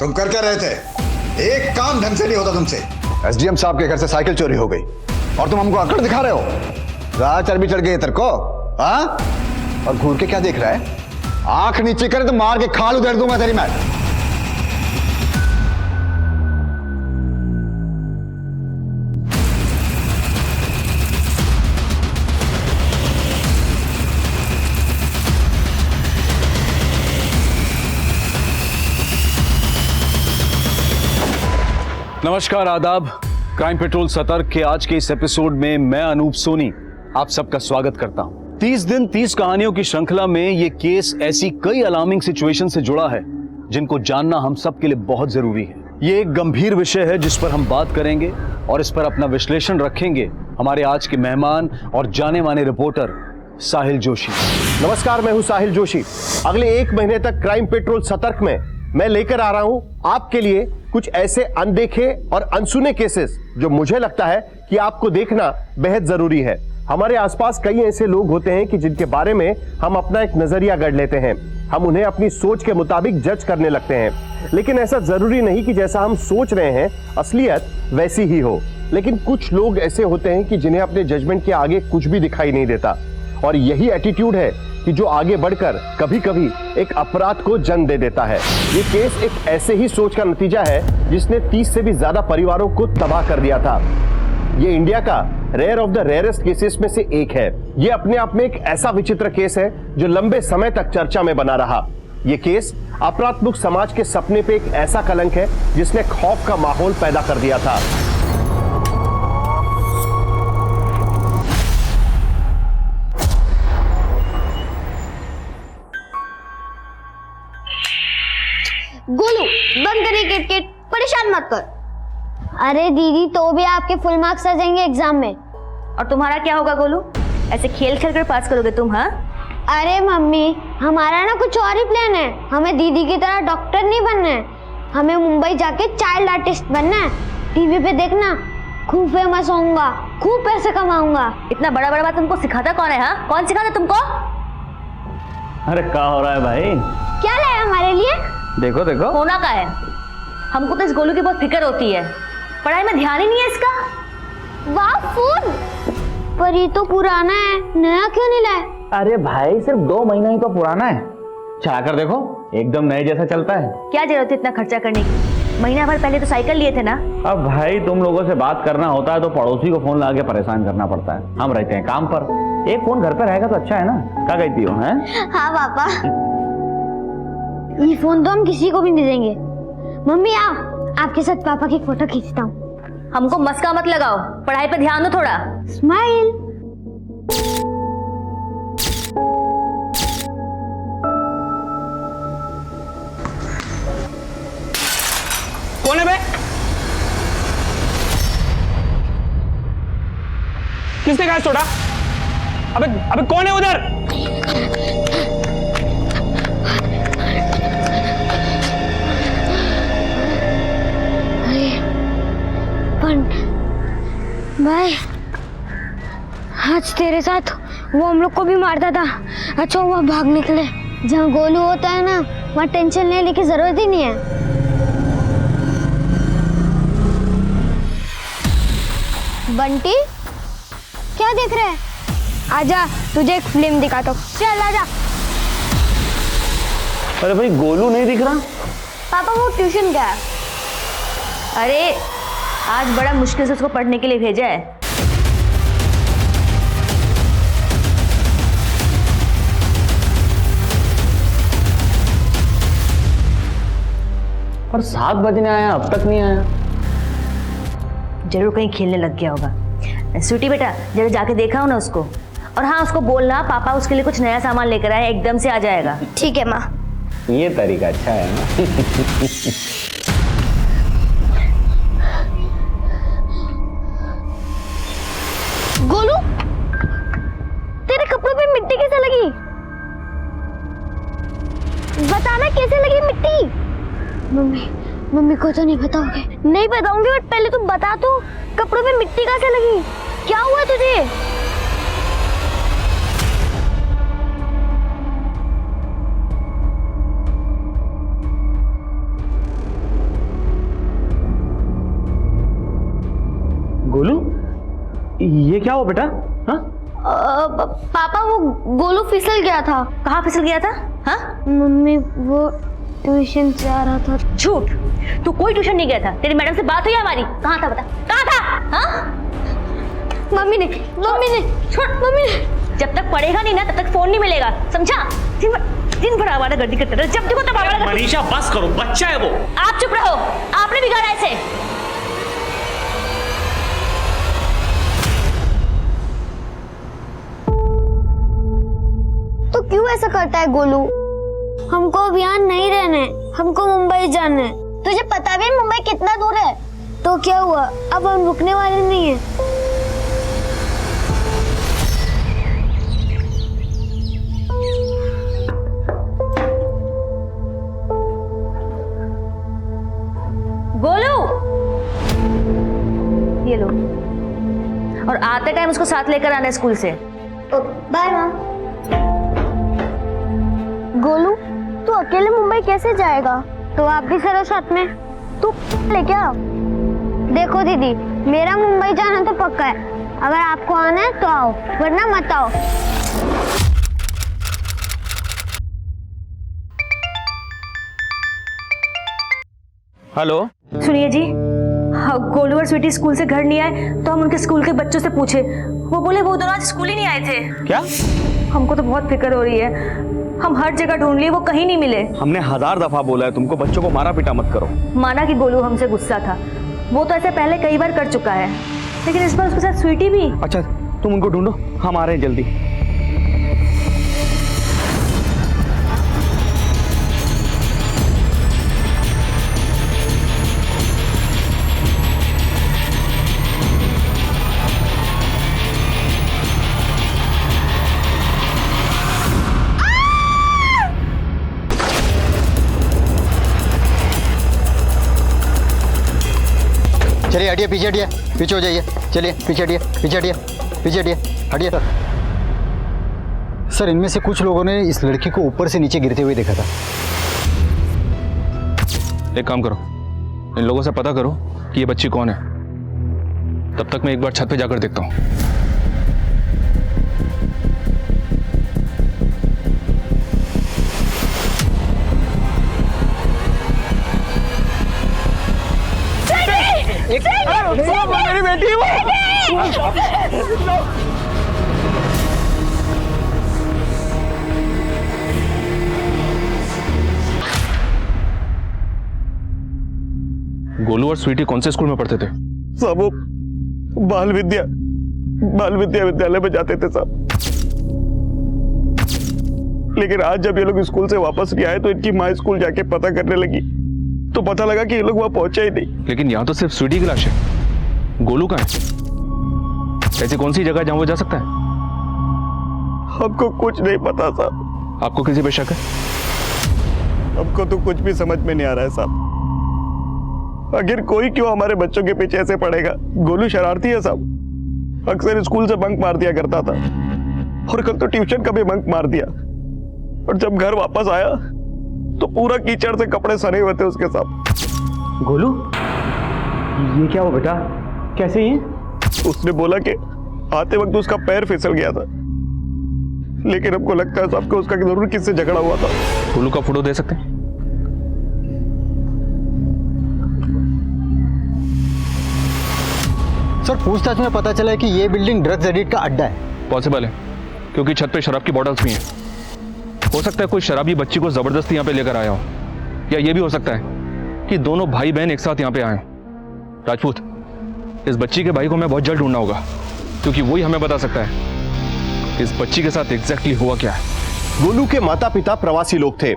तुम कर क्या रहे थे? एक काम ढंग से नहीं होता तुमसे। एसडीएम साहब के घर से साइकिल चोरी हो गई और तुम हमको अकड़ दिखा रहे हो। राह चर्बी चढ़ गई तेरे को, हाँ? और घूर के क्या देख रहा है? आंख नीचे करे तो मार के खाल उधेड़ दूंगा तेरी मैं। नमस्कार, आदाब। क्राइम पेट्रोल सतर्क के आज के इस एपिसोड में मैं अनूप सोनी आप सबका स्वागत करता हूं। 30 दिन 30 कहानियों की श्रृंखला में ये केस ऐसी कई अलार्मिंग सिचुएशन से जुड़ा है जिनको जानना हम सब के लिए बहुत जरूरी है। ये एक गंभीर विषय है जिस पर हम बात करेंगे और इस पर अपना विश्लेषण रखेंगे हमारे आज के मेहमान और जाने माने रिपोर्टर साहिल जोशी। नमस्कार, मैं हूं साहिल जोशी। अगले 1 महीने तक क्राइम पेट्रोल सतर्क में मैं लेकर आ रहा हूं आपके लिए कुछ ऐसे अनदेखे और अनसुने केसेस जो मुझे लगता है कि आपको देखना बेहद जरूरी है। हमारे आसपास कई ऐसे लोग होते हैं कि जिनके बारे में हम अपना एक नजरिया गढ़ लेते हैं, हम उन्हें अपनी सोच के मुताबिक जज करने लगते हैं। लेकिन ऐसा जरूरी नहीं कि जैसा हम सोच रहे हैं असलियत वैसी ही हो। लेकिन कुछ लोग ऐसे होते हैं कि जिन्हें अपने जजमेंट के आगे कुछ भी दिखाई नहीं देता, और यही एटीट्यूड है कि जो आगे बढ़कर कभी कभी एक अपराध को जन्म दे देता है। ये केस एक ऐसे ही सोच का नतीजा है जिसने 30 से भी ज्यादा परिवारों को तबाह कर दिया था। ये इंडिया का rare of the rarest cases में से एक है। ये अपने आप में एक ऐसा विचित्र केस है जो लंबे समय तक चर्चा में बना रहा। ये केस अपराध मुक्त समाज के सपने पे एक ऐसा कलंक है जिसने खौफ का माहौल पैदा कर दिया था। गोलू, बंद करिए किटकिट, परेशान मत कर। अरे दीदी, तो भी आपके फुल मार्क्स आ जाएंगे एग्जाम में। और तुम्हारा क्या होगा गोलू? ऐसे खेल खेल कर पास करोगे तुम? हाँ, अरे मम्मी, हमारा ना कुछ और ही प्लान है। हमें दीदी की तरह डॉक्टर नहीं बनना है, हमें मुंबई जाके चाइल्ड आर्टिस्ट बनना है। टीवी पे देखना, खूब फेमस होऊंगा, खूब पैसे कमाऊंगा। इतना बड़ा बड़ा बात तुमको सिखाता कौन है? हाँ, कौन सिखाता तुमको? अरे क्या हो रहा है भाई? क्या लाया हमारे लिए? देखो देखो, होना का है। हमको तो इस गोलू की बहुत फिक्र होती है, पढ़ाई में ध्यान ही नहीं है इसका। वाह, फोन! पर ये तो पुराना है, नया क्यों नहीं लाए? अरे भाई सिर्फ 2 महीना ही तो पुराना है, चला कर देखो, एकदम नए जैसा चलता है। क्या जरूरत है इतना खर्चा करने की? महीना भर पहले तो साइकिल लिए थे ना। अब भाई तुम लोगों से बात करना होता है तो पड़ोसी को फोन लगा के परेशान करना पड़ता है। हम रहते हैं काम पर, एक फोन घर पे रहेगा तो अच्छा है ना। क्या कहती हो? हैं? हाँ पापा, ये फोन तो हम किसी को भी नहीं देंगे। मम्मी आओ, आपके साथ पापा की फोटो खींचता हूँ। हमको मस्का मत लगाओ, पढ़ाई पे ध्यान दो थोड़ा। स्माइल। कौन है बे? किसने कहा छोड़ा? अबे अबे कौन है उधर? भाई, आज तेरे साथ वो हम लोग को भी मारता था। अच्छा हुआ भाग निकले। जहाँ गोलू होता है ना, वहाँ टेंशन लेने की जरूरत ही नहीं है। बंटी, क्या देख रहे हैं? आजा, तुझे एक फिल्म दिखाता हूँ। चल आजा। अरे भाई गोलू नहीं दिख रहा। पापा वो ट्यूशन गया। अरे आज बड़ा मुश्किल से उसको पढ़ने के लिए भेजा है। पर 7 बजने आया, अब तक नहीं आया। जरूर कहीं खेलने लग गया होगा। स्वीटी बेटा, जरा जाके देखा हो ना उसको। और हाँ, उसको बोलना पापा उसके लिए कुछ नया सामान लेकर आए, एकदम से आ जाएगा। ठीक है माँ। ये तरीका अच्छा है ना। गोलू, तेरे कपड़ों पे मिट्टी कैसे लगी? बताना कैसे लगी मिट्टी? मम्मी को तो नहीं बताओगे? नहीं बताऊंगी, बट पहले तुम बता तो, कपड़ों पे मिट्टी कैसे लगी? क्या हुआ तुझे? ये क्या हुआ बेटा? हाँ? पापा वो गोलू फिसल गया था। कहाँ फिसल गया था? हाँ? मम्मी वो ट्यूशन से आ रहा था। झूठ, तू कोई ट्यूशन नहीं गया था। तेरी मैडम से बात हुई हमारी? कहाँ था बता, कहाँ था? हाँ? मम्मी ने छोड़। मम्मी ने। जब तक पढ़ेगा नहीं ना तब तक फोन नहीं मिलेगा, समझा? दिन भर आवारा गर्दी करते रहे, जब देखो तब आवारा गर्दी। मनीषा बस करो, बच्चा है वो। आप चुप रहो, आपने बिगाड़ा ऐसे। तो क्यों ऐसा करता है गोलू? हमको अब यहाँ नहीं रहना है, हमको मुंबई जाना है। तुझे पता भी है मुंबई कितना दूर है? तो क्या हुआ, अब हम रुकने वाले नहीं है। गोलू, ये लो, और आते टाइम उसको साथ लेकर आना स्कूल से। बाय माँ। गोलू तू अकेले मुंबई कैसे जाएगा? तो आप भी चलो साथ में। तू लेके आओ। देखो दीदी, मेरा मुंबई जाना तो पक्का है। अगर आपको आना है तो आओ, वरना मत आओ। हेलो, सुनिए जी, हाँ, गोलू और स्वीटी स्कूल से घर नहीं आए तो हम उनके स्कूल के बच्चों से पूछे, वो बोले वो दोनों आज स्कूल ही नहीं आए थे। क्या? हमको तो बहुत फिक्र हो रही है, हम हर जगह ढूंढ लिए, वो कहीं नहीं मिले। हमने 1000 दफा बोला है तुमको बच्चों को मारा पीटा मत करो। माना कि गोलू हमसे गुस्सा था, वो तो ऐसे पहले कई बार कर चुका है, लेकिन इस बार उसके साथ स्वीटी भी। अच्छा, तुम उनको ढूंढो, हम आ रहे हैं जल्दी। चलिए हटिए, पीछे हटिए, पीछे हो जाइए। चलिए पीछे हटिए, पीछे हटिए, पीछे हटिए, हटिए। सर इनमें से कुछ लोगों ने इस लड़की को ऊपर से नीचे गिरते हुए देखा था। एक काम करो, इन लोगों से पता करो कि ये बच्ची कौन है। तब तक मैं एक बार छत पे जाकर देखता हूँ। मेरी बेटी गोलू और स्वीटी कौन से स्कूल में पढ़ते थे? साहब वो बाल विद्या विद्यालय में जाते थे साहब। लेकिन आज जब ये लोग स्कूल से वापस नहीं आए तो इनकी माँ स्कूल जाके पता करने लगी तो पता लगा कि ये लोग वहां पहुंचे ही नहीं। लेकिन यहाँ तो सिर्फ स्वीटी की लाश है, गोलू कहाँ है? ऐसी कौन सी जगह जहां वो जा सकता है? हमको कुछ नहीं पता साहब। आपको किसी पे शक है? हमको तो कुछ भी समझ में नहीं आ रहा है साहब। आखिर कोई क्यों हमारे बच्चों के पीछे ऐसे पड़ेगा? गोलू शरारती है साहब, अक्सर स्कूल से बंक मार दिया करता था और कल तो ट्यूशन का भी बंक मार दिया, और जब घर वापस आया तो पूरा कीचड़ से कपड़े सने हुए थे उसके साथ। गोलू, ये क्या हुआ बेटा? कैसे ये? उसने बोला कि आते वक्त उसका पैर फिसल गया था, लेकिन हमको लगता है सबको उसका जरूर किससे झगड़ा हुआ था। गोलू का फोटो दे सकते हैं? सर पूछताछ में पता चला है कि ये बिल्डिंग ड्रग्स एडिक्ट का अड्डा है। पॉसिबल है, क्योंकि छत पे शराब की बॉटल्स भी हैं। हो सकता है कोई शराबी बच्ची को जबरदस्ती यहाँ पे लेकर आया हो, या ये भी हो सकता है कि दोनों भाई बहन एक साथ यहाँ पे आए। राजपूत, इस बच्ची के भाई को मैं बहुत जल्द ढूंढना होगा, क्योंकि वही हमें बता सकता है इस बच्ची के साथ एग्जैक्टली हुआ क्या है। गोलू के माता पिता प्रवासी लोग थे।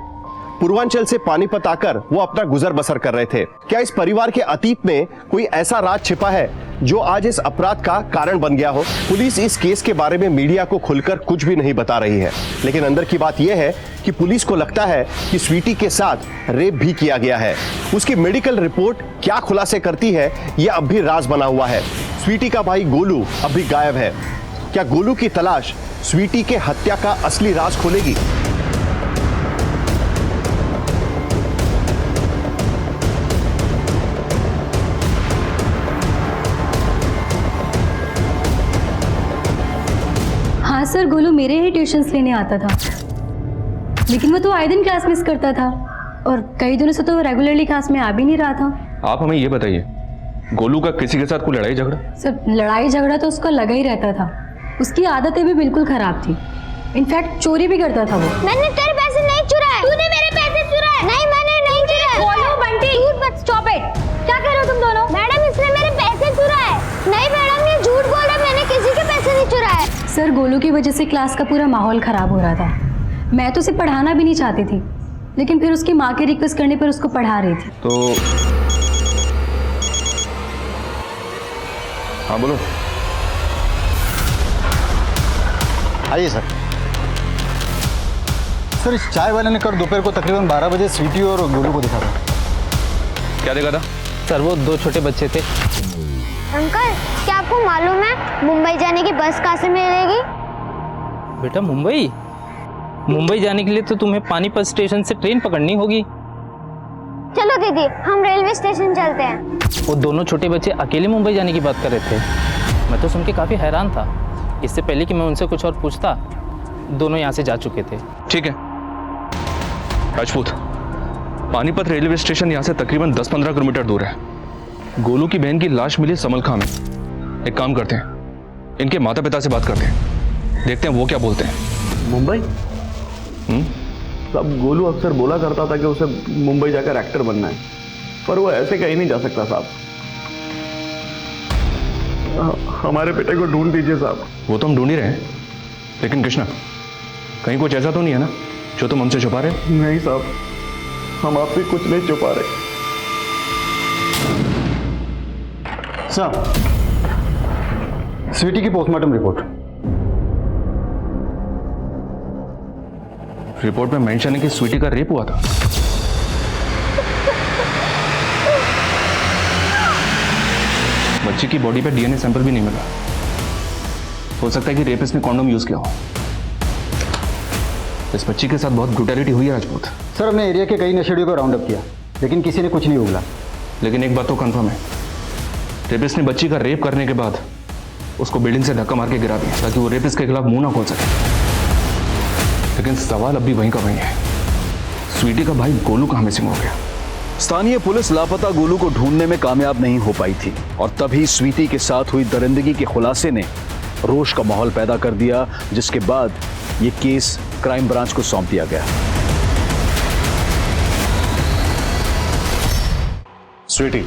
पूर्वांचल से पानीपत आकर वो अपना गुजर बसर कर रहे थे। क्या इस परिवार के अतीत में कोई ऐसा राज छिपा है जो आज इस अपराध का कारण बन गया हो? पुलिस इस केस के बारे में मीडिया को खुलकर कुछ भी नहीं बता रही है, लेकिन अंदर की बात यह है कि पुलिस को लगता है कि स्वीटी के साथ रेप भी किया गया है। उसकी मेडिकल रिपोर्ट क्या खुलासे करती है यह अब भी राज बना हुआ है। स्वीटी का भाई गोलू अब भी गायब है। क्या गोलू की तलाश स्वीटी के हत्या का असली राज खोलेगी? सर, गोलू मेरे ही ट्यूशन्स लेने आता था, लेकिन वो तो आए दिन क्लास मिस करता था और कई दिनों से तो रेगुलरली क्लास में आ भी नहीं रहा था। आप हमें ये बताइए, गोलू का किसी के साथ कोई लड़ाई झगड़ा? सर, लड़ाई झगड़ा तो उसका लगा ही रहता था। उसकी आदतें भी बिल्कुल खराब थी, इनफैक्ट चोरी भी करता था वो। मैंने तेरे पैसे नहीं चुराए। तूने मेरे पैसे चुराए। नहीं, मैंने नहीं चुराए। बोलो बंटी, झूठ मत, स्टॉप इट। क्या कह रहे हो तुम दोनों? मैडम, इसने मेरे पैसे चुराए। नहीं मैडम, ये झूठ बोल रहा है, मैंने किसी के पैसे नहीं चुराए। सर, गोलू की वजह से क्लास का पूरा माहौल खराब हो रहा था। मैं तो उसे पढ़ाना भी नहीं चाहती थी, लेकिन फिर उसकी माँ के रिक्वेस्ट करने पर उसको पढ़ा रही थी। तो हाँ बोलो। आइए सर। सर, इस चाय वाले ने कल दोपहर को तकरीबन 12 बजे स्वीटी और गोलू को दिखा था। क्या देखा था? सर, वो 2 छोटे बच्चे थे। अंकल, क्या आपको मालूम है मुंबई जाने की बस कहाँ से मिलेगी? बेटा, मुंबई जाने के लिए तो तुम्हें पानीपत स्टेशन से ट्रेन पकड़नी होगी। चलो दीदी, हम रेलवे स्टेशन चलते हैं। वो दोनों छोटे बच्चे अकेले मुंबई जाने की बात कर रहे थे। मैं तो सुन के काफ़ी हैरान था। इससे पहले कि मैं उनसे कुछ और पूछता, दोनों यहाँ से जा चुके थे। ठीक है राजपूत, पानीपत रेलवे स्टेशन यहाँ से तकरीबन 10-15 किलोमीटर दूर है। गोलू की बहन की लाश मिली समलखा में। एक काम करते हैं, इनके माता पिता से बात करते हैं, देखते हैं वो क्या बोलते हैं। मुंबई? साहब, गोलू अक्सर बोला करता था कि उसे मुंबई जाकर एक्टर बनना है, पर वो ऐसे कहीं नहीं जा सकता साहब। हमारे बेटे को ढूंढ दीजिए साहब। वो तो हम ढूंढ ही रहे हैं, लेकिन कृष्णा, कहीं कुछ ऐसा तो नहीं है ना जो तुम हमसे छुपा रहे हो? नहीं साहब, हम आपसे कुछ नहीं छुपा रहे। सर, स्वीटी की पोस्टमार्टम रिपोर्ट। रिपोर्ट में मेंशन है कि स्वीटी का रेप हुआ था। बच्ची की बॉडी पे डीएनए सैंपल भी नहीं मिला। हो सकता है कि रेपिस्ट ने कॉन्डोम यूज किया हो। इस बच्ची के साथ बहुत ब्रूटैलिटी हुई है राजपूत। सर, हमने एरिया के कई नशेड़ियों को राउंड अप किया, लेकिन किसी ने कुछ नहीं उगला। लेकिन एक बात तो कंफर्म है, रेपिस्ट ने बच्ची का रेप करने के बाद उसको बिल्डिंग से धक्का मार के गिरा दिया ताकि वो रेपिस्ट के खिलाफ मुंह ना खोल सके। लेकिन सवाल अब भी वहीं का वहीं है, स्वीटी का भाई गोलू कहाँ मिसिंग हो गया? स्थानीय पुलिस लापता गोलू को ढूंढने में कामयाब नहीं हो पाई थी और तभी स्वीटी के साथ हुई दरिंदगी के खुलासे ने रोष का माहौल पैदा कर दिया, जिसके बाद ये केस क्राइम ब्रांच को सौंप दिया गया। स्वीटी,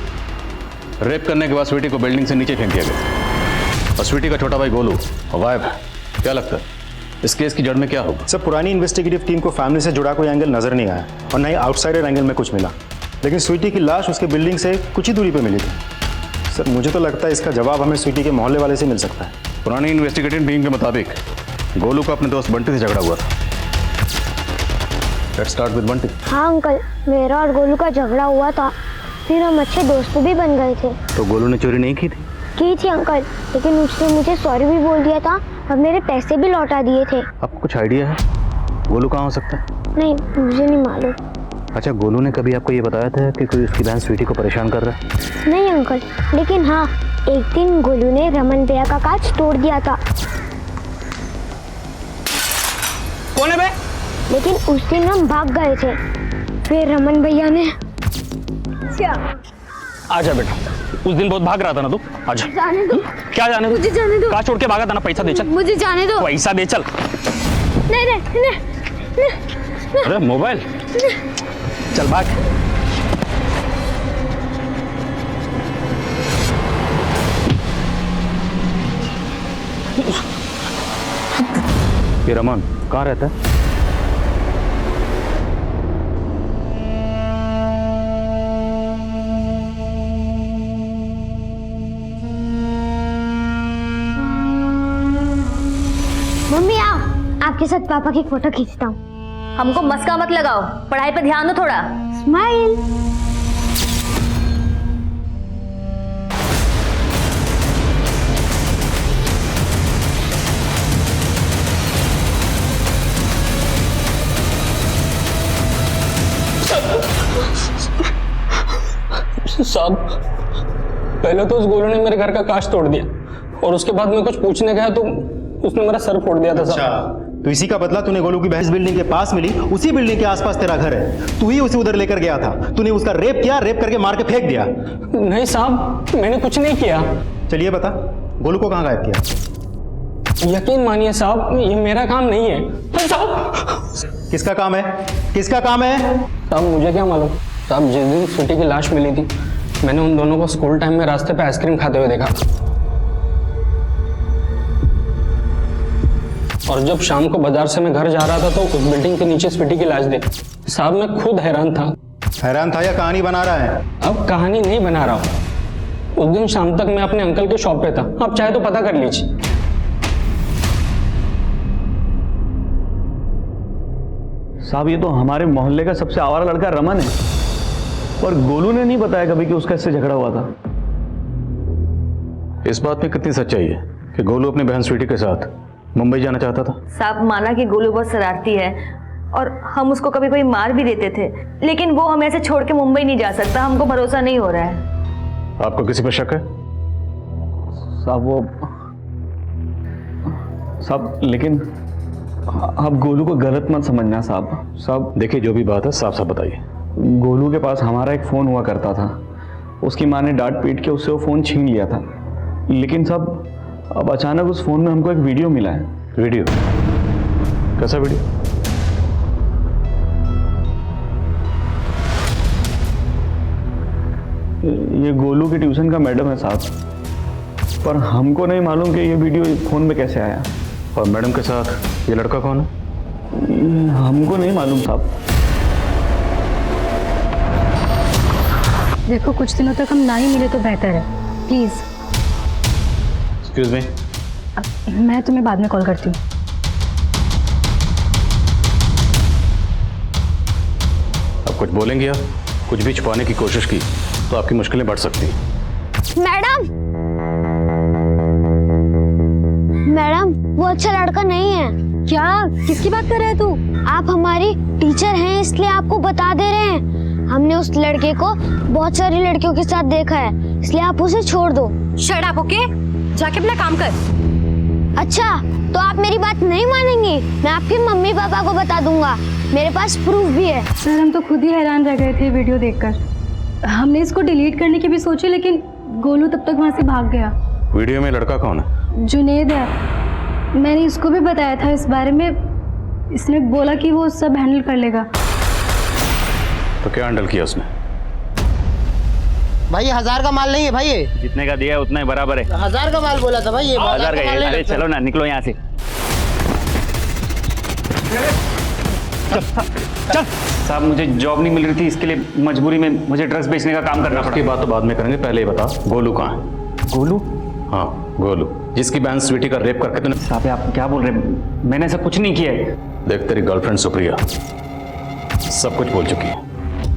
रेप करने के बाद स्वीटी को बिल्डिंग से नीचे फेंक दिया गया और स्वीटी का छोटा भाई गोलू गायब है। क्या लगता है इस केस की जड़ में क्या होगा? सर, पुरानी इन्वेस्टिगेटिव टीम को फैमिली से जुड़ा कोई एंगल नजर नहीं आया और न ही आउटसाइडर एंगल में कुछ मिला, लेकिन स्वीटी की लाश उसके बिल्डिंग से कुछ ही दूरी पर मिली थी। सर, मुझे तो लगता है इसका जवाब हमें स्वीटी के मोहल्ले वाले से मिल सकता है। पुरानी इन्वेस्टिगेटिव टीम के मुताबिक गोलू का अपने दोस्त बंटी से झगड़ा हुआ था। Let's start with Bunty. हाँ अंकल, मेरा और गोलू का झगड़ा हुआ था, फिर हम अच्छे दोस्त भी बन गए थे। तो गोलू ने चोरी नहीं की थी? की थी अंकल, लेकिन उसने मुझे सॉरी भी बोल दिया था और मेरे पैसे भी लौटा दिए थे। आपको कुछ आइडिया है गोलू कहाँ हो सकता है? नहीं, मुझे नहीं मालूम। अच्छा, गोलू ने कभी आपको ये बताया था कि कोई उसकी बहन स्वीटी को परेशान कर रहा है? नहीं अंकल, लेकिन हाँ, एक दिन गोलू ने रमन भैया का कांच तोड़ दिया था। कौन है बे? लेकिन उस दिन हम भाग गए थे, फिर रमन भैया ने। आजा बेटा, उस दिन बहुत भाग रहा था ना तू। आजा। जाने दो। क्या जाने दो? मुझे जाने दो। कहाँ छोड़ के भागा था ना? पैसा दे चल। मुझे जाने दो। पैसा दे चल। नहीं नहीं नहीं। अरे मोबाइल, चल भाग। ये रमन कहाँ रहता है? मम्मी आओ, आपके साथ पापा की फोटो खींचता हूँ। हमको मस्का मत लगाओ, पढ़ाई पे ध्यान दो थोड़ा। स्माइल। साहब, पहले तो उस गोलू ने मेरे घर का कांच तोड़ दिया और उसके बाद मैं कुछ पूछने गया तो उसने मेरा सर फोड़ दिया था साहब। अच्छा, तो इसी का बदला तूने गोलू की बहस बिल्डिंग के पास मिली, उसी बिल्डिंग के आसपास तेरा घर है, तू ही उसे उधर लेकर गया था, तूने उसका रेप किया, रेप करके मार के फेंक दिया। नहीं साहब, मैंने कुछ नहीं किया। चलिए बता, गोलू को कहाँ गायब किया? यकीन मानिए साहब, ये मेरा काम नहीं है। साहब किसका काम है? किसका काम है? साहब मुझे क्या मालूम साहब, जिस दिन स्वीटी की लाश मिली थी मैंने उन दोनों को स्कूल टाइम में रास्ते पे आइसक्रीम खाते हुए देखा, और जब शाम को बाजार से मैं घर जा रहा था तो उस बिल्डिंग के नीचे स्वीटी की लाश देखी। साहब मैं खुद हैरान था। हैरान था या कहानी बना रहा है? अब कहानी नहीं बना रहा हूँ। उस दिन शाम तक मैं अपने अंकल के शॉप पे था, आप चाहे तो पता कर लीजिए। साहब ये तो हमारे मोहल्ले का सबसे आवारा लड़का रमन है, और गोलू ने नहीं बताया कभी कि उसका इससे झगड़ा हुआ था। इस बात में कितनी सच्चाई है कि गोलू अपनी बहन स्वीटी के साथ मुंबई जाना चाहता था? साहब माना कि गोलू बहुत शरारती है और हम उसको कभी कभी मार भी देते थे, लेकिन वो हमें ऐसे छोड़ के मुंबई नहीं जा सकता, हमको भरोसा नहीं हो रहा है। आपको किसी पर शक है? साहब वो साहब, लेकिन आप गोलू को गलत मत समझना साहब। साहब देखिए, जो भी बात है साफ साफ बताइए। गोलू के पास हमारा एक फ़ोन हुआ करता था, उसकी माँ ने डांट पीट के उससे वो फ़ोन छीन लिया था, लेकिन साहब अब अचानक उस फ़ोन में हमको एक वीडियो मिला है। वीडियो? कैसा वीडियो? ये गोलू के ट्यूशन का मैडम है साहब, पर हमको नहीं मालूम कि ये वीडियो इस फ़ोन में कैसे आया। और मैडम के साथ ये लड़का कौन है? हमको नहीं मालूम साहब। देखो कुछ दिनों तक हम ना ही मिले तो बेहतर है, प्लीज। एक्सक्यूज मी, मैं तुम्हें बाद में कॉल करती हूँ। अब कुछ बोलेंगे या कुछ भी छुपाने की कोशिश की तो आपकी मुश्किलें बढ़ सकती हैं। मैडम वो अच्छा लड़का नहीं है। क्या? किसकी बात कर रहा है तू? आप हमारी टीचर हैं इसलिए आपको बता दे रहे हैं। हमने उस लड़के को बहुत सारी लड़कियों के साथ देखा है, इसलिए आप उसे छोड़ दो। Shut up, okay? जाके अपना काम कर। अच्छा तो आप मेरी बात नहीं मानेंगी? मैं आपके मम्मी पापा को बता दूंगा, मेरे पास प्रूफ भी है। सर हम तो खुद ही हैरान रह गए थे वीडियो देखकर। हमने इसको डिलीट करने की भी सोची, लेकिन गोलू तब तक वहाँ से भाग गया। वीडियो में लड़का कौन है? जुनेद है, मैंने इसको भी बताया था इस बारे में, इसने बोला कि वो सब हैंडल कर लेगा। तो क्या हैंडल किया उसने? भाई 1000 का माल नहीं है भाई, ये जितने का दिया है उतना ही बराबर है। 1000 का माल बोला था भाई, ये 1000 का है। अरे चलो ना, निकलो यहाँ से। चल साहब, मुझे जॉब नहीं मिल रही थी, इसके लिए मजबूरी में मुझे ड्रग्स बेचने का काम करना पड़ा। की बात तो बाद में करेंगे, पहले ये बता गोलू कहाँ है? गोलू? हाँ गोलू, जिसकी बहन स्वीटी का रेप करके तूने। साहब आप क्या बोल रहे हैं? मैंने ऐसा कुछ नहीं किया है। देख, तेरी गर्लफ्रेंड सुप्रिया सब कुछ बोल चुकी है,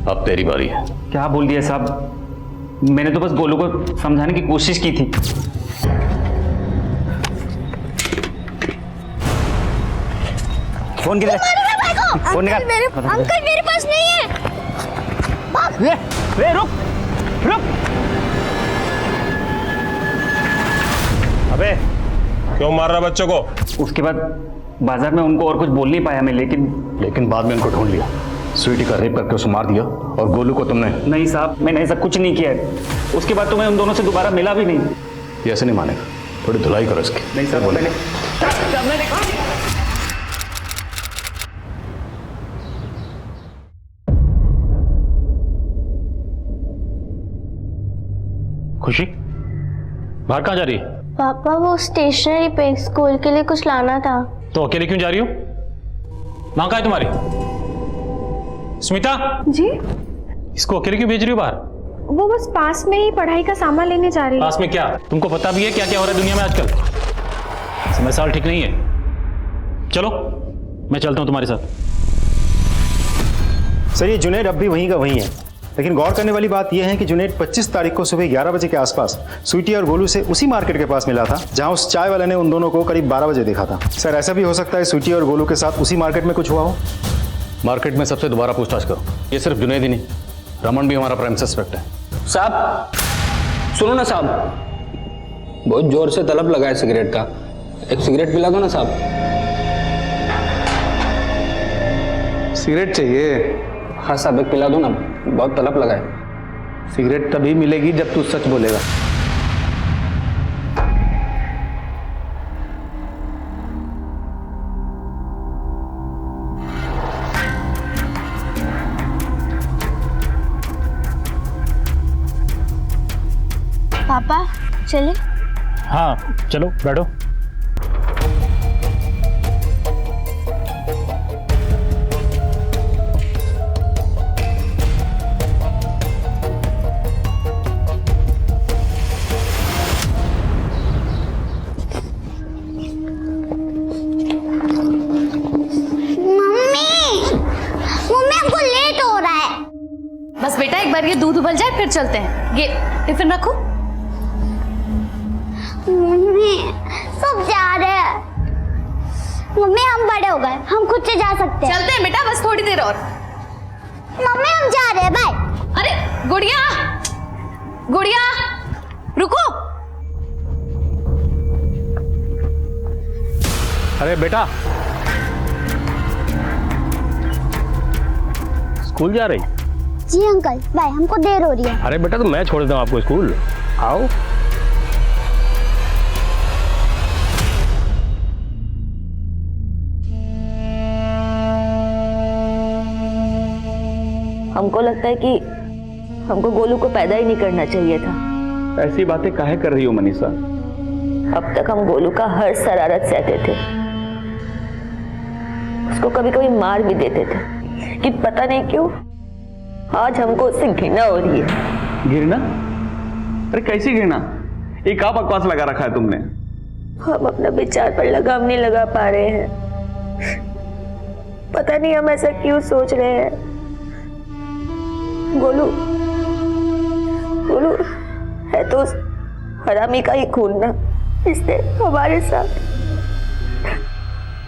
अब तेरी बारी है। क्या बोल दिया साहब? मैंने तो बस गोलू को समझाने की कोशिश की थी। फोन किधर है? फोन निकाल। अंकल मेरे पास नहीं है। रे रुक रुक। अबे क्यों मार रहा बच्चों को? उसके बाद बाजार में उनको और कुछ बोल नहीं पाया मैं, लेकिन बाद में उनको ढूंढ लिया, स्वीटी का रेप करके उसे मार दिया, और गोलू को तुमने। नहीं साहब, मैंने ऐसा कुछ नहीं किया है। उसके बाद तो मैं उन दोनों से दोबारा मिला भी नहीं। ये ऐसे नहीं मानेगा, थोड़ी धुलाई करो इसकी। नहीं साहब, मैंने खुशी बाहर कहाँ जा रही है? पापा वो स्टेशनरी पे स्कूल के लिए कुछ लाना था। तो अकेले क्यों जा रही हो? माँ कहाँ है तुम्हारी? स्मिता जी? इसको अकेले क्यों भेज रही हो बाहर? वो बस पास में ही पढ़ाई का सामान लेने जा रही है। पास में क्या? तुमको पता भी है क्या क्या हो रहा है दुनिया में आजकल? समय साल ठीक नहीं है। चलो मैं चलता हूँ तुम्हारे साथ। सर ये जुनैद अब भी वहीं का वहीं है, लेकिन गौर करने वाली बात यह है कि जुनैद 25 तारीख को सुबह 11 बजे के आसपास स्वीटी और गोलू से उसी मार्केट के पास मिला था जहां उस चाय वाले ने उन दोनों को करीब 12 बजे देखा था। सर ऐसा भी हो सकता है स्वीटी और गोलू के साथ उसी मार्केट में कुछ हुआ हो। मार्केट में सबसे दोबारा पूछताछ करो। ये सिर्फ जुनैद ही नहीं, रमन भी हमारा प्राइम सस्पेक्ट है। साहब सुनो ना साहब, बहुत जोर से तलब लगा है सिगरेट का, एक सिगरेट पिला दो ना साहब। सिगरेट चाहिए? हाँ साहब, एक पिला दो ना, बहुत तलब लगा है। सिगरेट तभी मिलेगी जब तू सच बोलेगा। पापा चले? हाँ चलो बैठो। बस बेटा एक बार ये दूध उबल जाए फिर चलते हैं। ये टिफिन रखो। मम्मी सब जा रहे हैं। मम्मी हम बड़े हो गए, हम खुद से जा सकते हैं। चलते हैं बेटा, बस थोड़ी देर और। मम्मी हम जा रहे हैं, बाय। अरे गुड़िया, गुड़िया रुको। अरे बेटा, स्कूल जा रही? जी अंकल, बाय, हमको देर हो रही है। अरे बेटा तो मैं छोड़ देता हूँ आपको स्कूल, आओ। हमको लगता है कि हमको गोलू को पैदा ही नहीं करना चाहिए था। ऐसी बातें काहे कर रही हो मनीषा? अब तक हम गोलू का हर शरारत सहते थे, उसको कभी कभी मार भी देते थे, कि पता नहीं क्यों आज हमको उससे घृणा हो रही है। घृणा? अरे कैसी घृणा? ये क्या बकवास लगा रखा है तुमने? हम अपना विचार पर लगाम नहीं लगा पा रहे हैं। पता नहीं हम ऐसा क्यों सोच रहे हैं। गोलू गोलू है तो उस हरामी का ही खून ना, इसने हमारे साथ।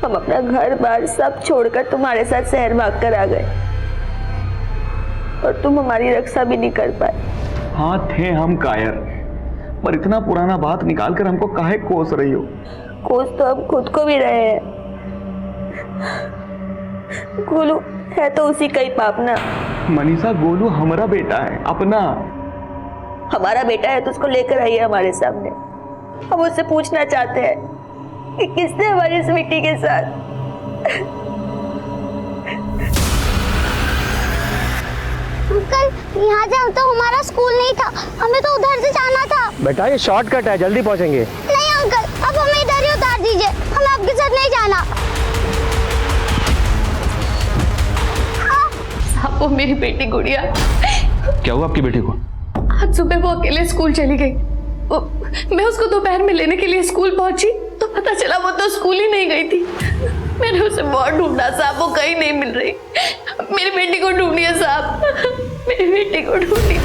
हम अपना घर बार सब छोड़कर तुम्हारे साथ शहर भाग कर आ गए और तुम हमारी रक्षा भी नहीं कर पाए। हाँ थे हम कायर, पर इतना पुराना बात निकाल कर हमको काहे कोस रही हो? कोस तो हम खुद को भी रहे हैं। गोलू है तो उसी का ही पाप ना। मनीषा, गोलू हमारा बेटा है, अपना। हमारा बेटा है तो उसको लेकर आइए हमारे सामने। हम उससे पूछना चाहते हैं कि किसने हमारी स्वीटी के साथ। अंकल यहाँ जाओ तो हमारा स्कूल नहीं था, हमें तो उधर से जाना था। बेटा ये शॉर्टकट है, जल्दी पहुंचेंगे। नहीं अंकल, अब हमें इधर ही उतार दीजिए, हमें आपके साथ नहीं जाना। साहब वो मेरी बेटी गुड़िया। क्या हुआ आपकी बेटी को? आज सुबह वो अकेले स्कूल चली गई। मैं उसको दोपहर में लेने के लिए स्कूल पहुंची तो पता चला वो तो स्कूल ही नहीं गई थी। मैंने उसे बहुत ढूंढा साहब, वो कहीं नहीं मिल रही। मेरी बेटी को ढूंढिए साहब, मेरी बेटी को ढूंढिए।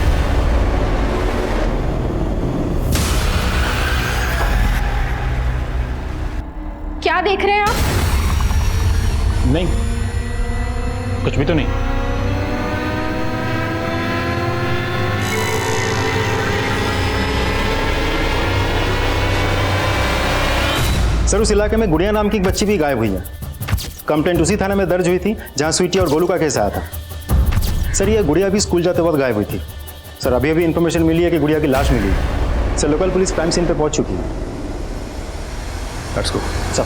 क्या देख रहे हैं आप? नहीं, कुछ भी तो नहीं। सर उस इलाके में गुड़िया नाम की एक बच्ची भी गायब हुई है। कंप्लेंट उसी थाने में दर्ज हुई थी जहां स्वीटी और गोलू का केस आया था। सर ये गुड़िया भी स्कूल जाते वक्त गायब हुई थी। सर अभी अभी इन्फॉर्मेशन मिली है कि गुड़िया की लाश मिली है। Sir local police crime scene पे पहुंच चुकी है। Let's go sir.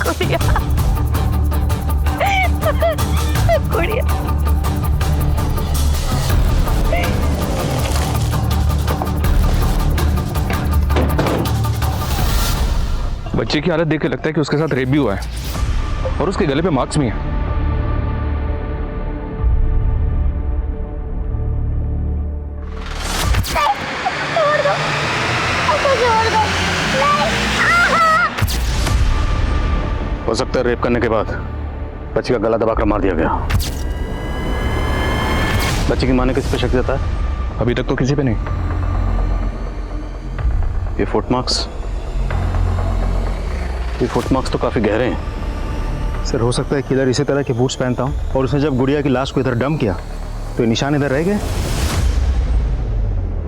गुड़िया गुड़िया बच्चे की हालत देख के लगता है कि उसके साथ रेप भी हुआ है और उसके गले पे मार्क्स भी हैं। हो सकता है रेप करने के बाद बच्ची का गला दबाकर मार दिया गया। बच्ची की मां ने किस पे शक जताया है? अभी तक तो किसी पे नहीं। ये फुटमार्क्स तो काफी गहरे हैं। सर हो सकता है किलर इसी तरह के बूट्स पहनता हूं और उसने जब गुड़िया की लाश को इधर डंप किया तो ये निशान इधर रह गए।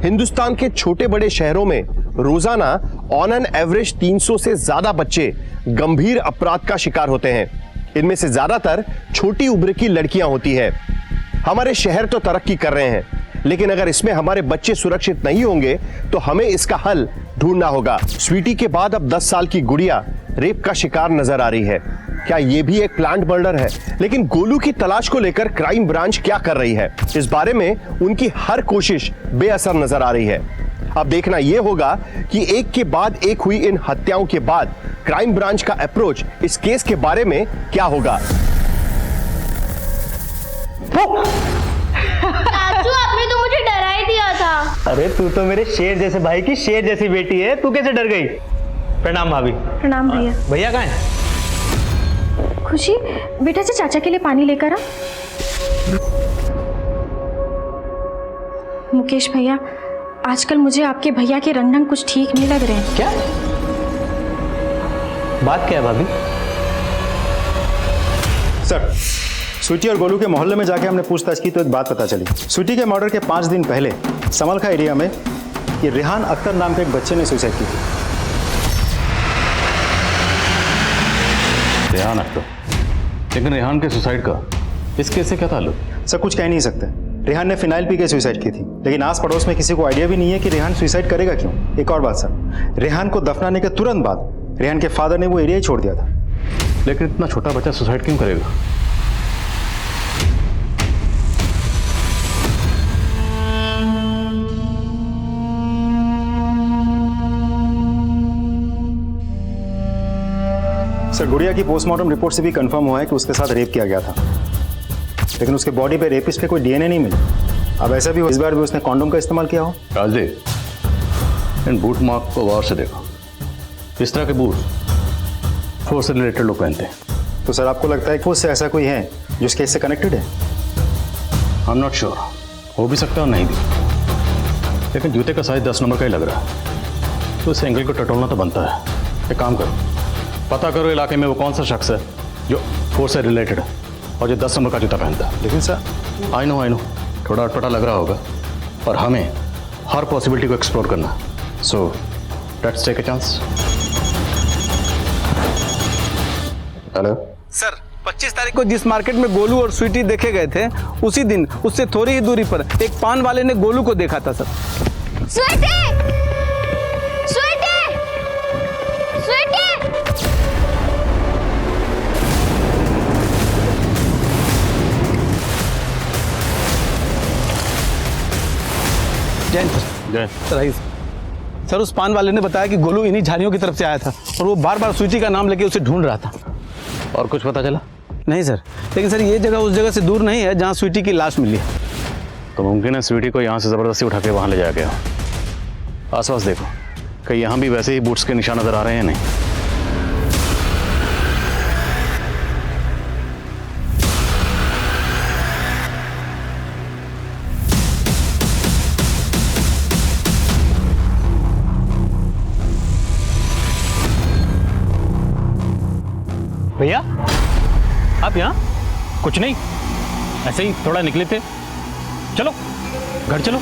हिंदुस्तान के छोटे बड़े शहरों में रोजाना ऑन एन एवरेज 300 से ज्यादा बच्चे गंभीर अपराध का शिकार होते हैं। इनमें से ज्यादातर छोटी उम्र की लड़कियां होती है। हमारे शहर तो तरक्की कर रहे हैं, लेकिन अगर इसमें हमारे बच्चे सुरक्षित नहीं होंगे तो हमें इसका हल ढूंढना होगा। स्वीटी के बाद अब 10 साल की गुड़िया रेप का शिकार नजर आ रही है। क्या यह भी एक प्लान्ड मर्डर है? लेकिन गोलू की तलाश को लेकर क्राइम ब्रांच क्या कर रही है? इस बारे में उनकी हर कोशिश बेअसर नजर आ रही है। अब देखना यह होगा कि एक के बाद एक हुई इन हत्याओं के बाद क्राइम ब्रांच का अप्रोच इस केस के बारे में क्या होगा। चाचू, आपने तो मुझे डरा ही दिया था। अरे तू तो मेरे शेर जैसे भाई की शेर जैसी बेटी है, तू कैसे डर गई? प्रणाम भाभी। प्रणाम भैया। भैया कहाँ है? खुशी, बेटा से चाचा के लिए पानी लेकर आ। मुकेश भैया, आजकल मुझे आपके भैया के रंग ढंग कुछ ठीक नहीं लग रहे हैं। क्या बात क्या है भाभी? सर, स्वीटी और गोलू के मोहल्ले में जाके हमने पूछताछ की तो एक बात पता चली। स्वीटी के मर्डर के 5 दिन पहले समलखा एरिया में ये रेहान अख्तर नाम के एक बच्चे ने सुसाइड की थी। रेहान अख्तर? लेकिन रेहान के सुसाइड का इस केस से क्या ताल्लुक? सर, कुछ कह नहीं सकते। रेहान ने फिनाइल पी के सुसाइड की थी, लेकिन आस पड़ोस में किसी को आइडिया भी नहीं है कि रेहान सुसाइड करेगा क्यों। एक और बात सर, रेहान को दफनाने के तुरंत बाद रेहान के फादर ने वो एरिया ही छोड़ दिया था। लेकिन इतना छोटा बच्चा सुसाइड क्यों करेगा? सर, गुड़िया की पोस्टमार्टम रिपोर्ट से भी कंफर्म हुआ है कि उसके साथ रेप किया गया था, लेकिन उसके बॉडी पे रेपिस्ट पे कोई डीएनए नहीं मिला। अब ऐसा भी हो इस बार भी उसने कॉन्डोम का इस्तेमाल किया हो। राजदेव, इन बूट मार्क को गौर से देखो। इस तरह के बूट फोर्स से रिलेटेड लोग पहनते हैं। तो सर, आपको लगता है कि फोर्स से ऐसा कोई है जो इस केस से कनेक्टेड है? आई एम नॉट श्योर, हो भी सकता है और नहीं भी। लेकिन जूते का साइज 10 नंबर का ही लग रहा है, तो इस एंगल को टटोलना तो बनता है। एक काम करो, पता करो इलाके में वो कौन सा शख्स है जो फोर्स से रिलेटेड है और जो 10 नंबर का जूता पहनता है। लेकिन सर, आई नो थोड़ा अटपटा लग रहा होगा, पर हमें हर पॉसिबिलिटी को एक्सप्लोर करना। So let's take a chance. Hello sir, 25 तारीख को जिस मार्केट में गोलू और स्वीटी देखे गए थे, उसी दिन उससे थोड़ी ही दूरी पर एक पान वाले ने गोलू को देखा था सर। स्वीटी! स्वीटी! स्वीटी! जय सर। आइए सर, उस पान वाले ने बताया कि गोलू इन्हीं झाड़ियों की तरफ से आया था और वो बार बार स्वीटी का नाम लेके उसे ढूंढ रहा था। और कुछ पता चला? नहीं सर, लेकिन सर ये जगह उस जगह से दूर नहीं है जहाँ स्वीटी की लाश मिली है। तो मुमकिन है स्वीटी को यहाँ से ज़बरदस्ती उठा के वहाँ ले जाया गया। आसपास देखो, कहीं यहाँ भी वैसे ही बूट्स के निशान नजर आ रहे हैं? नहीं। भैया, आप यहाँ? कुछ नहीं, ऐसे ही थोड़ा निकले थे। चलो घर चलो।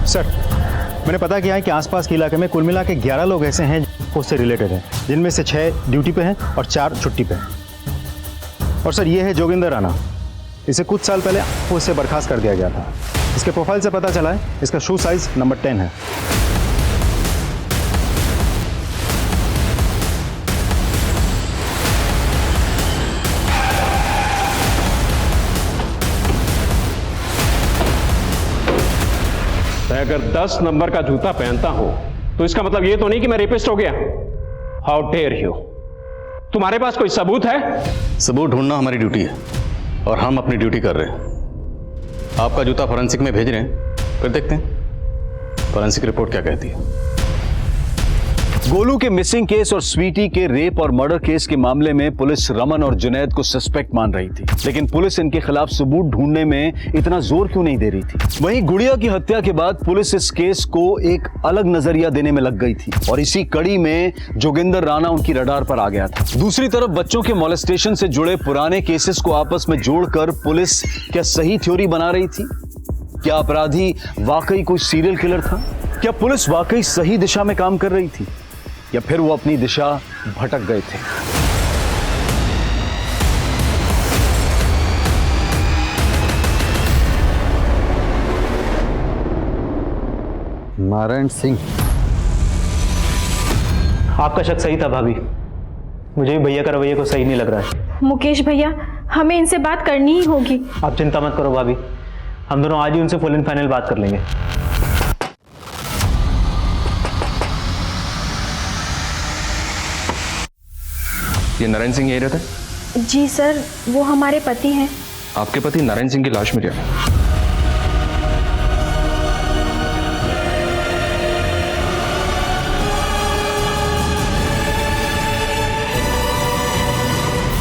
सर, मैंने पता किया है कि आसपास के इलाके में कुल मिला के 11 लोग ऐसे हैं जो उससे रिलेटेड हैं, जिनमें से 6 ड्यूटी पे हैं और 4 छुट्टी पे हैं। और सर, ये है जोगिंदर राणा। इसे कुछ साल पहले उससे बर्खास्त कर दिया गया था। इसके प्रोफाइल से पता चला है इसका शू साइज नंबर 10 है। अगर 10 नंबर का जूता पहनता हूं तो इसका मतलब ये तो नहीं कि मैं रेपिस्ट हो गया। How dare you! तुम्हारे पास कोई सबूत है? सबूत ढूंढना हमारी ड्यूटी है और हम अपनी ड्यूटी कर रहे हैं। आपका जूता फॉरेंसिक में भेज रहे हैं, फिर देखते हैं फॉरेंसिक रिपोर्ट क्या कहती है। गोलू के मिसिंग केस और स्वीटी के रेप और मर्डर केस के मामले में पुलिस रमन और जुनैद को सस्पेक्ट मान रही थी, लेकिन पुलिस इनके खिलाफ सबूत ढूंढने में इतना जोर क्यों नहीं दे रही थी। वहीं गुड़िया की हत्या के बाद पुलिस इस केस को एक अलग नजरिया देने में लग गई थी और इसी कड़ी में जोगिंदर राणा उनकी रडार पर आ गया था। दूसरी तरफ बच्चों के मोलेस्टेशन से जुड़े पुराने केसेस को आपस में जोड़कर पुलिस क्या सही थ्योरी बना रही थी? क्या अपराधी वाकई कोई सीरियल किलर था? क्या पुलिस वाकई सही दिशा में काम कर रही थी या फिर वो अपनी दिशा भटक गए थे? नारायण सिंह, आपका शक सही था भाभी, मुझे भी भैया का रवैया को सही नहीं लग रहा है। मुकेश भैया, हमें इनसे बात करनी ही होगी। आप चिंता मत करो भाभी, हम दोनों आज ही उनसे फुल एंड फाइनल बात कर लेंगे। ये नारायण सिंह यही रहता है? जी सर, वो हमारे पति हैं। आपके पति नारायण सिंह की लाश मिली है?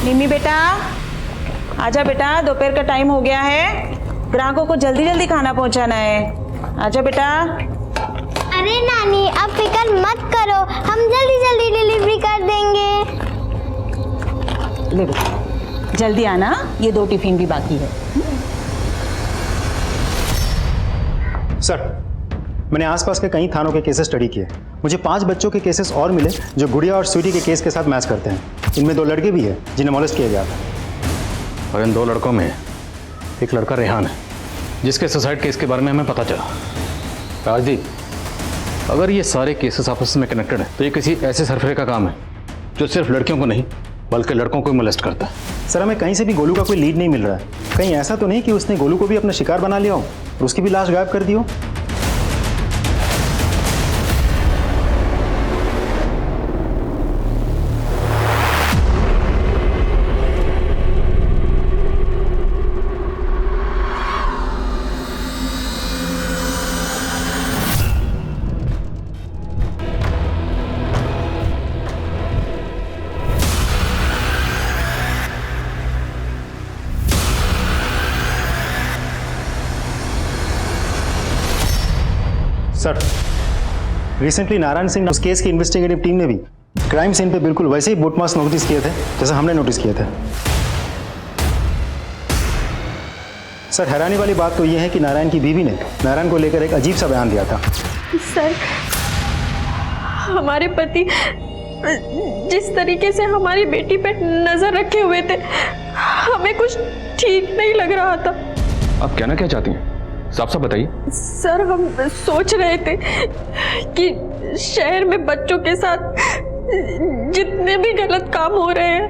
निम्मी बेटा, आजा बेटा, दोपहर का टाइम हो गया है, ग्राहकों को जल्दी जल्दी खाना पहुंचाना है। आजा बेटा। अरे नानी, अब फिक्र मत करो, हम जल्दी जल्दी डिलीवरी कर देंगे। ले बेटा, जल्दी आना, ये 2 टिफिन भी बाकी है। सर, मैंने आसपास के कई थानों के केसेस स्टडी किए। मुझे 5 बच्चों के केसेस और मिले जो गुड़िया और स्वीटी के केस के साथ मैच करते हैं। इनमें 2 लड़के भी हैं जिन्हें मोलेस्ट किया गया था। और इन 2 लड़कों में एक लड़का रेहान है जिसके सुसाइड केस के बारे में हमें पता चला। राजदीप, अगर ये सारे केसेस आपस में कनेक्टेड हैं तो ये किसी ऐसे सरफरे का काम है जो सिर्फ लड़कियों को नहीं बल्कि लड़कों को मोलेस्ट करता है। सर, हमें कहीं से भी गोलू का कोई लीड नहीं मिल रहा है। कहीं ऐसा तो नहीं कि उसने गोलू को भी अपना शिकार बना लिया हो और उसकी भी लाश गायब कर दी हो? सर, रिसेंटली नारायण सिंह उस केस की इन्वेस्टिगेटिव टीम ने भी क्राइम सीन पे बिल्कुल वैसे ही बूटमार्क्स नोटिस किए थे जैसा हमने नोटिस किए थे। सर, हैरानी वाली बात तो यह है कि नारायण की बीवी ने नारायण को लेकर एक अजीब सा बयान दिया था। सर, हमारे पति जिस तरीके से हमारी बेटी पे नजर रखे हुए थे, हमें कुछ ठीक नहीं लग रहा था। आप कहना क्या चाहती हैं? साफ साफ बताइए। सर, हम सोच रहे थे कि शहर में बच्चों के साथ जितने भी गलत काम हो रहे हैं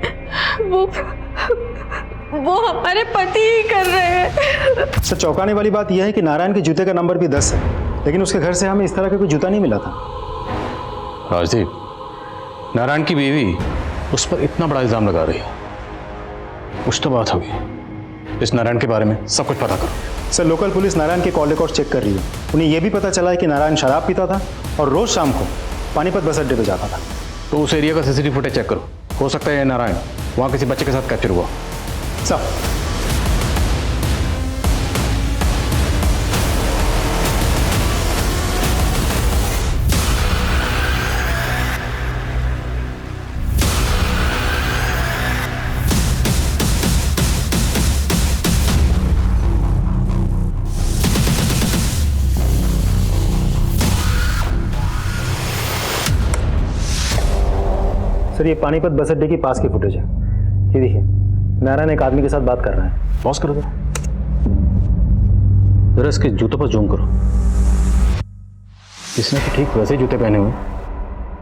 वो हमारे पति ही कर रहे हैं। सर, चौंकाने वाली बात यह है कि नारायण के जूते का नंबर भी 10 है, लेकिन उसके घर से हमें इस तरह का कोई जूता नहीं मिला था। राजदीप, नारायण की बीवी उस पर इतना बड़ा इल्जाम लगा रही है, कुछ तो बात होगी। इस नारायण के बारे में सब कुछ पता करो। सर, लोकल पुलिस नारायण के कॉल रिकॉर्ड चेक कर रही है। उन्हें यह भी पता चला है कि नारायण शराब पीता था और रोज शाम को पानीपत बस अड्डे पर जाता था। तो उस एरिया का सीसीटीवी फुटेज चेक करो, हो सकता है नारायण वहाँ किसी बच्चे के साथ कैप्चर हुआ। सर, सर, ये पानीपत बस अड्डे की पास की फुटेज है। ये देखिए, नारायण एक आदमी के साथ बात कर रहा है। पॉज करो जरा इसके जूतों पर जूम करो। इसने तो ठीक वैसे जूते पहने हुए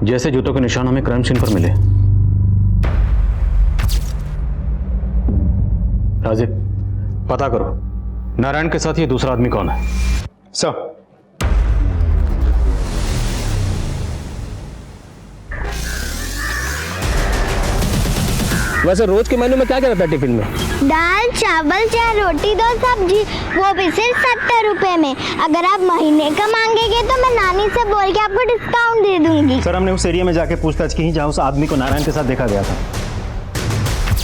जैसे जूतों के निशान हमें क्राइम सीन पर मिले। राजीव, पता करो नारायण के साथ ये दूसरा आदमी कौन है। सर, वैसे रोज के मेन्यू में क्या क्या रहता है टिफिन में? दाल चावल चाहे रोटी दो सब्जी, वो भी सिर्फ 70 रुपए में। अगर आप महीने का मांगेंगे तो मैं नानी से बोल के आपको डिस्काउंट दे दूंगी। सर हमने उस एरिया में जाके पूछताछ की जहाँ उस आदमी को नारायण के साथ देखा गया था।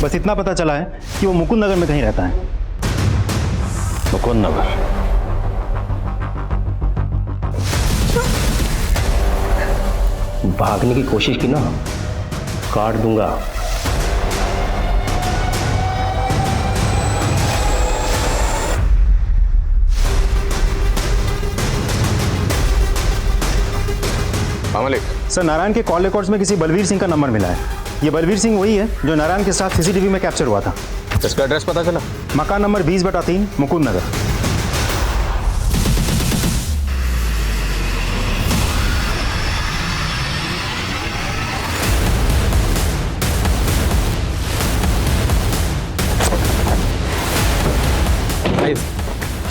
बस इतना पता चला है कि वो मुकुंद नगर में कहीं रहता है। मुकुंद नगर? भागने की कोशिश की ना, काट दूंगा। मालिक सर नारायण के कॉल रिकॉर्ड्स में किसी बलवीर सिंह का नंबर मिला है। ये बलवीर सिंह वही है जो नारायण के साथ सीसीटीवी में कैप्चर हुआ था। इसका एड्रेस पता चला? मकान नंबर 20/3 मुकुंद नगर।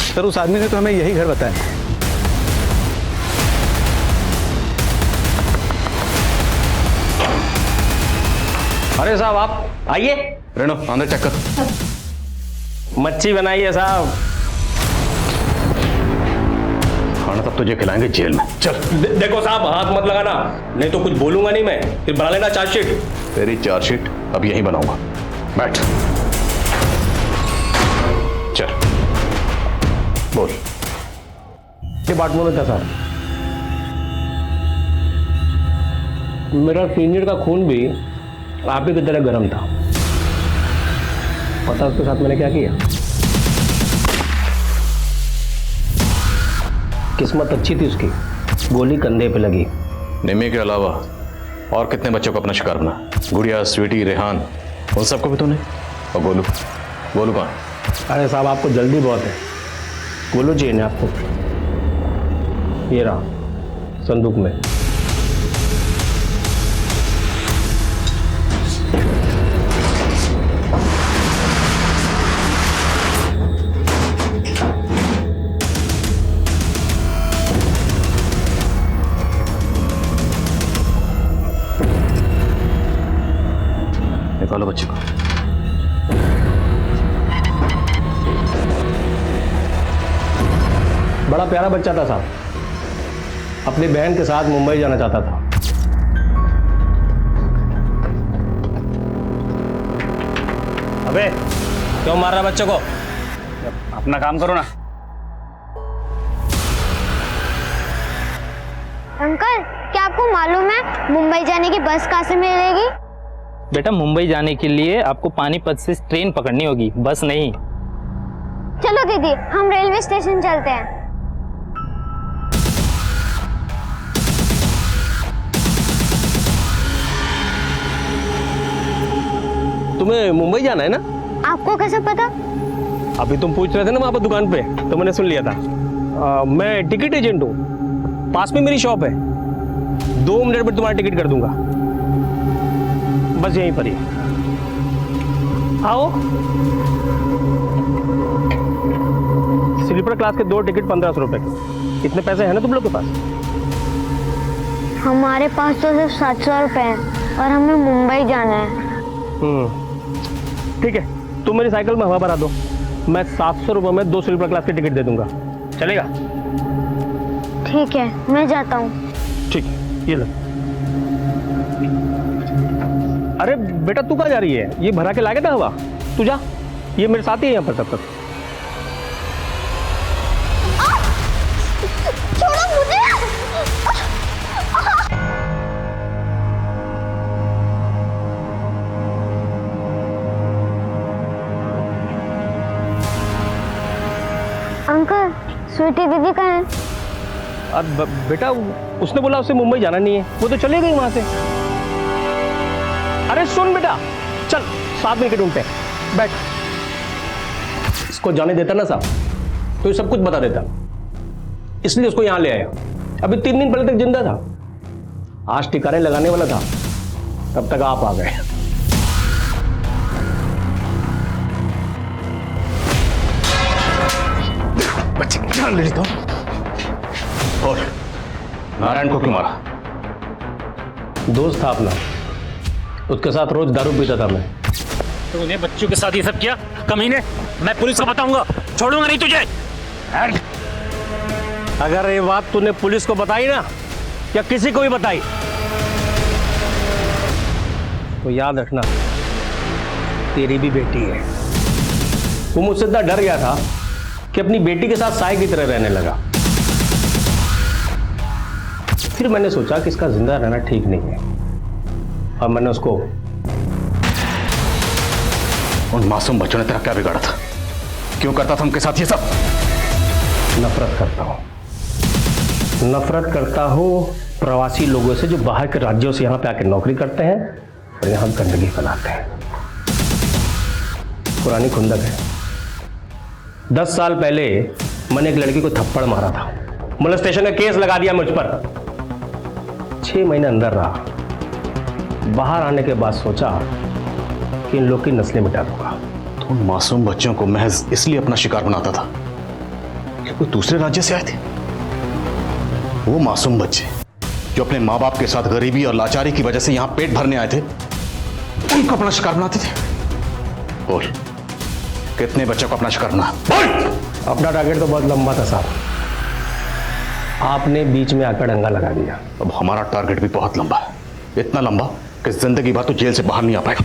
सर उस आदमी ने तो हमें यही घर बताया। अरे साहब आप आइए। रेनो अंदर चेक कर। मच्छी बनाइए साहब। खाना तब तुझे खिलाएंगे जेल में। चल। देखो साहब हाथ मत लगाना, नहीं तो कुछ बोलूंगा नहीं मैं, फिर बना लेना चार्जशीट। तेरी चार्जशीट अब यहीं बनाऊंगा। बैठ। चल बोल। डिपार्टमेंट में था साहब। मेरा सीनियर का खून भी आप ही की तरह गर्म था। पता उसके साथ मैंने क्या किया? किस्मत अच्छी थी उसकी, गोली कंधे पे लगी। निम्मी के अलावा और कितने बच्चों को अपना शिकार बना? गुड़िया, स्वीटी, रेहान, उन सबको भी तूने? और गोलू? गोलू कहाँ? अरे साहब आपको जल्दी बहुत है। गोलू चाहिए ना आपको? ये रहा संदूक में। निकालो बच्चे को। बड़ा प्यारा बच्चा था साहब, अपनी बहन के साथ मुंबई जाना चाहता था। अबे क्यों मार रहा बच्चे को? अपना काम करो ना। अंकल क्या आपको मालूम है मुंबई जाने की बस कहाँ से मिलेगी? बेटा मुंबई जाने के लिए आपको पानीपत से ट्रेन पकड़नी होगी, बस नहीं। चलो दीदी हम रेलवे स्टेशन चलते हैं। तुम्हें मुंबई जाना है ना? आपको कैसे पता? अभी तुम पूछ रहे थे ना वहां पर दुकान पे, तो मैंने सुन लिया था। मैं टिकट एजेंट हूँ, पास में मेरी शॉप है। 2 मिनट में तुम्हारा टिकट कर दूंगा, बस यहीं पर ही आओ। स्लीपर क्लास के 2 टिकट 1500 रुपए के। कितने पैसे हैं ना तुम लोग के पास? हमारे पास तो सिर्फ 700 रुपए हैं और हमें मुंबई जाना है। ठीक है, तुम मेरी साइकिल में हवा भरा दो, मैं 700 रुपए में 2 स्लीपर क्लास के टिकट दे दूंगा, चलेगा? ठीक है मैं जाता हूँ। ठीक, ये लो। अरे बेटा तू कहाँ जा रही है? ये भरा के लागे था हवा, तू जा, ये मेरे साथ ही है यहाँ पर तब तक। छोड़ो मुझे। अंकल स्वीटी दीदी कहाँ है? अब बेटा उसने बोला उसे मुंबई जाना नहीं है, वो तो चले गई वहां से। अरे सुन बेटा, चल साथ में ढूंढते हैं, बैठ। इसको जाने देता ना साहब तो ये सब कुछ बता देता, इसलिए उसको यहां ले आया। अभी 3 दिन पहले तक जिंदा था, आज ठिकाने लगाने वाला था, तब तक आप आ गए। बच्चे जान ले लेता हूं। और नारायण को क्यों मारा? दोस्त था अपना, उसके साथ रोज दारू पीता था मैं। तूने बच्चों के साथ ये सब किया कमीने, मैं पुलिस को बताऊंगा, छोड़ूंगा नहीं तुझे। अगर ये बात तूने पुलिस को बताई ना या किसी को भी बताई तो याद रखना तेरी भी बेटी है। वो मुझसे इतना डर गया था कि अपनी बेटी के साथ साय की तरह रहने लगा। फिर मैंने सोचा कि इसका जिंदा रहना ठीक नहीं है और मैंने उसको। उन मासूम बच्चों ने तेरा क्या बिगाड़ा था? क्यों करता था उनके साथ ये सब? नफरत करता हूं, नफरत करता हूं प्रवासी लोगों से जो बाहर के राज्यों से यहां पे आकर नौकरी करते हैं और यहां गंदगी फैलाते हैं। पुरानी खुंदक है। 10 साल पहले मैंने एक लड़की को थप्पड़ मारा था, मोलेस्टेशन का केस लगा दिया मुझ पर। 6 महीने अंदर रहा। बाहर आने के बाद सोचा कि इन लोग की नस्लें मिटा दूंगा। तो उन मासूम बच्चों को महज इसलिए अपना शिकार बनाता था कि कोई दूसरे राज्य से आए थे? वो मासूम बच्चे जो अपने माँ बाप के साथ गरीबी और लाचारी की वजह से यहां पेट भरने आए थे, उनको अपना शिकार बनाते थे। बोल, कितने बच्चों को अपना शिकार बना? बोल! अपना टारगेट तो बहुत लंबा था साहब, आपने बीच में आकर डंगा लगा दिया। अब हमारा टारगेट भी बहुत लंबा है, इतना लंबा कि जिंदगी भर तो जेल से बाहर नहीं आ पाएगा।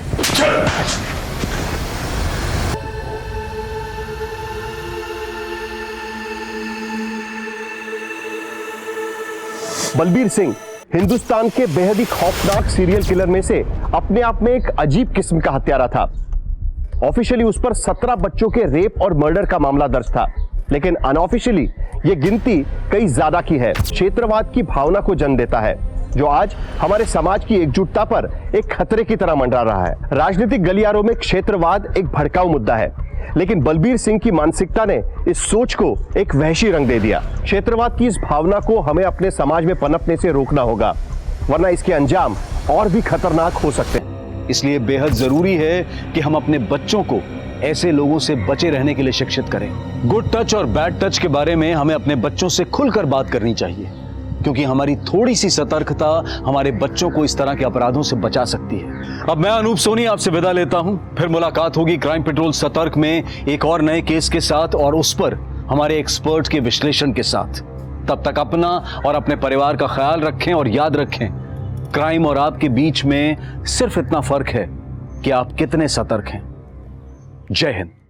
बलबीर सिंह हिंदुस्तान के बेहद ही खौफनाक सीरियल किलर में से अपने आप में एक अजीब किस्म का हत्यारा था। ऑफिशियली उस पर 17 बच्चों के रेप और मर्डर का मामला दर्ज था, लेकिन अनऑफिशियली ये गिनती कई ज्यादा की है। क्षेत्रवाद की भावना को जन्म देता है जो आज हमारे समाज की एकजुटता पर एक खतरे की तरह मंडरा रहा है। राजनीतिक गलियारों में क्षेत्रवाद एक भड़काऊ मुद्दा है, लेकिन बलबीर सिंह की मानसिकता ने इस सोच को एक वहशी रंग दे दिया। क्षेत्रवाद की इस भावना को हमें अपने समाज में पनपने से रोकना होगा, वरना इसके अंजाम और भी खतरनाक हो सकते हैं। इसलिए बेहद जरूरी है कि हम अपने बच्चों को ऐसे लोगों से बचे रहने के लिए शिक्षित करें। गुड टच और बैड टच के बारे में हमें अपने बच्चों से खुलकर बात करनी चाहिए, क्योंकि हमारी थोड़ी सी सतर्कता हमारे बच्चों को इस तरह के अपराधों से बचा सकती है। अब मैं अनूप सोनी आपसे विदा लेता हूं, फिर मुलाकात होगी क्राइम पेट्रोल सतर्क में एक और नए केस के साथ और उस पर हमारे एक्सपर्ट के विश्लेषण के साथ। तब तक अपना और अपने परिवार का ख्याल रखें और याद रखें, क्राइम और आपके बीच में सिर्फ इतना फर्क है कि आप कितने सतर्क हैं। जय हिंद।